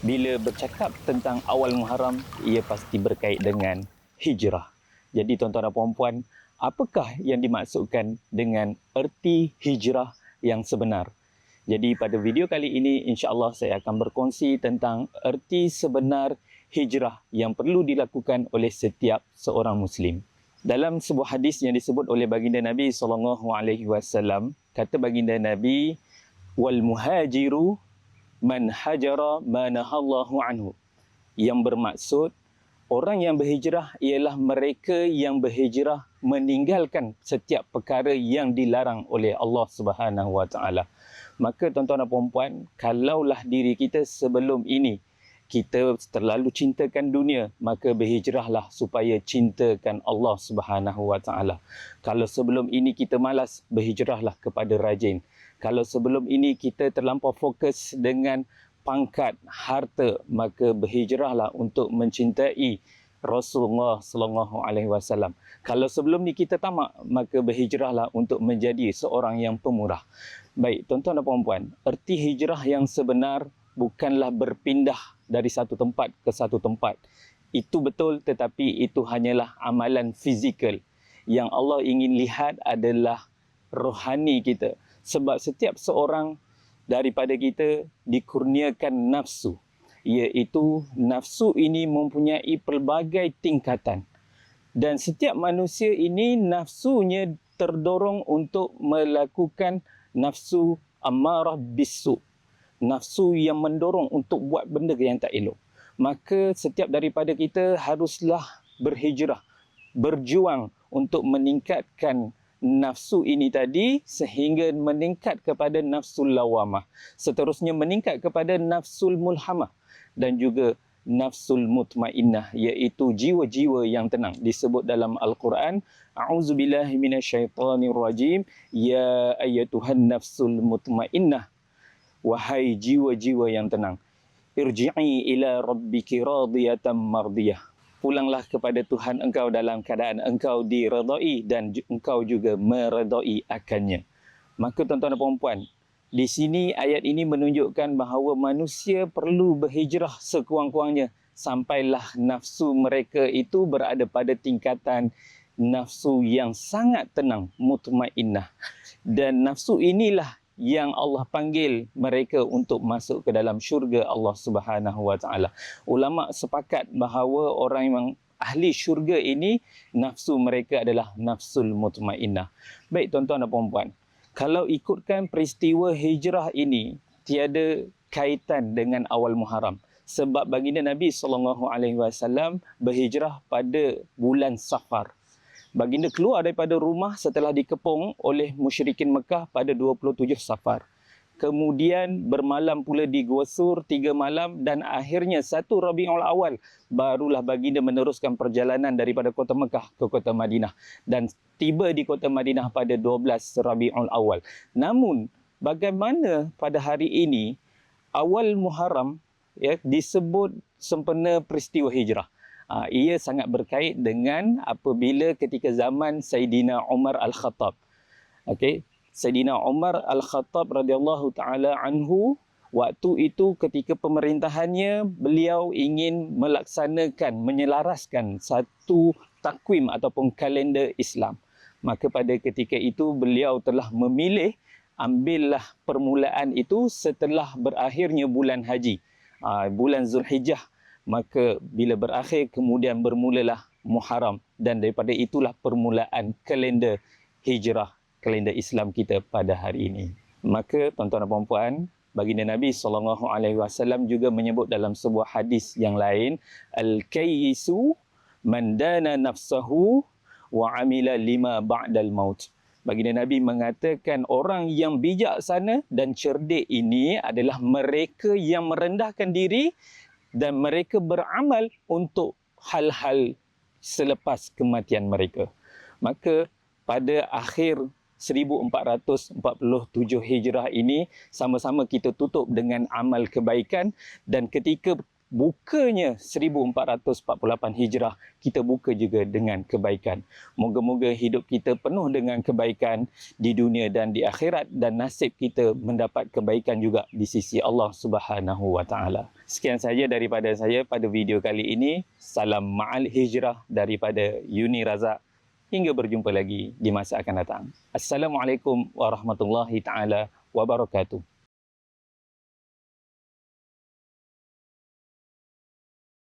Bila bercakap tentang awal Muharram, ia pasti berkait dengan hijrah. Jadi tuan-tuan dan puan-puan, apakah yang dimaksudkan dengan erti hijrah yang sebenar? Jadi pada video kali ini, insya-Allah saya akan berkongsi tentang erti sebenar hijrah yang perlu dilakukan oleh setiap seorang Muslim. Dalam sebuah hadis yang disebut oleh baginda Nabi SAW, kata baginda Nabi, wal muhajiru man hajara ma nahallahu anhu, yang bermaksud orang yang berhijrah ialah mereka yang berhijrah meninggalkan setiap perkara yang dilarang oleh Allah Subhanahu Wa Taala. Maka tuan-tuan dan puan-puan, kalaulah diri kita sebelum ini kita terlalu cintakan dunia, maka berhijrahlah supaya cintakan Allah Subhanahu Wa Taala. Kalau sebelum ini kita malas, berhijrahlah kepada rajin. Kalau sebelum ini kita terlampau fokus dengan pangkat, harta, maka berhijrahlah untuk mencintai Rasulullah sallallahu alaihi wasallam. Kalau sebelum ni kita tamak, maka berhijrahlah untuk menjadi seorang yang pemurah. Baik, tuan-tuan dan puan-puan, erti hijrah yang sebenar bukanlah berpindah dari satu tempat ke satu tempat. Itu betul, tetapi itu hanyalah amalan fizikal. Yang Allah ingin lihat adalah rohani kita. Sebab setiap seorang daripada kita dikurniakan nafsu. Iaitu nafsu ini mempunyai pelbagai tingkatan. Dan setiap manusia ini nafsunya terdorong untuk melakukan nafsu ammarah bisu. Nafsu yang mendorong untuk buat benda yang tak elok. Maka setiap daripada kita haruslah berhijrah, berjuang untuk meningkatkan nafsu ini tadi sehingga meningkat kepada nafsul lawamah. Seterusnya meningkat kepada nafsul mulhamah dan juga nafsul mutmainnah, iaitu jiwa-jiwa yang tenang. Disebut dalam Al-Quran, a'udzubillahi minasyaitonirrajim, ya ayyatuhan nafsul mutmainnah, wahai jiwa-jiwa yang tenang, irji'i ila rabbiki radiyatan mardiyah, pulanglah kepada Tuhan engkau dalam keadaan engkau diredai dan engkau juga meredai akannya. Maka tuan-tuan dan puan-puan, di sini ayat ini menunjukkan bahawa manusia perlu berhijrah sekurang-kurangnya sampailah nafsu mereka itu berada pada tingkatan nafsu yang sangat tenang, mutmainnah. Dan nafsu inilah yang Allah panggil mereka untuk masuk ke dalam syurga Allah Subhanahu Wa Taala. Ulama sepakat bahawa orang yang ahli syurga ini nafsu mereka adalah nafsul mutmainnah. Baik tuan-tuan dan puan-puan, kalau ikutkan peristiwa hijrah ini tiada kaitan dengan awal Muharram, sebab baginda Nabi SAW berhijrah pada bulan Safar. Baginda keluar daripada rumah setelah dikepung oleh musyrikin Mekah pada 27 Safar. Kemudian bermalam pula di Gua Sur 3 malam dan akhirnya 1 Rabiul Awal barulah baginda meneruskan perjalanan daripada kota Mekah ke kota Madinah dan tiba di kota Madinah pada 12 Rabiul Awal. Namun bagaimana pada hari ini awal Muharram disebut sempena peristiwa hijrah? Ia sangat berkait dengan apabila ketika zaman Saidina Umar Al-Khattab. Saidina Umar Al-Khattab radhiyallahu taala anhu, waktu itu ketika pemerintahannya beliau ingin melaksanakan, menyelaraskan satu takwim ataupun kalender Islam. Maka pada ketika itu beliau telah memilih ambillah permulaan itu setelah berakhirnya bulan haji, bulan Zulhijjah. Maka bila berakhir kemudian bermulalah Muharram dan daripada itulah permulaan kalender hijrah, kalender Islam kita pada hari ini. Maka tuan-tuan dan puan-puan, baginda Nabi SAW juga menyebut dalam sebuah hadis yang lain, al-kayyisu man dana nafsahu wa amila lima ba'dal maut. Baginda Nabi mengatakan orang yang bijaksana dan cerdik ini adalah mereka yang merendahkan diri dan mereka beramal untuk hal-hal selepas kematian mereka. Maka pada akhir 1447 Hijrah ini, sama-sama kita tutup dengan amal kebaikan dan ketika bukanya 1448 Hijrah, kita buka juga dengan kebaikan. Moga-moga hidup kita penuh dengan kebaikan di dunia dan di akhirat, dan nasib kita mendapat kebaikan juga di sisi Allah Subhanahu wa taala. Sekian saja daripada saya pada video kali ini. Salam ma'al hijrah daripada Yuni Razak. Hingga berjumpa lagi di masa akan datang. Assalamualaikum warahmatullahi taala wabarakatuh.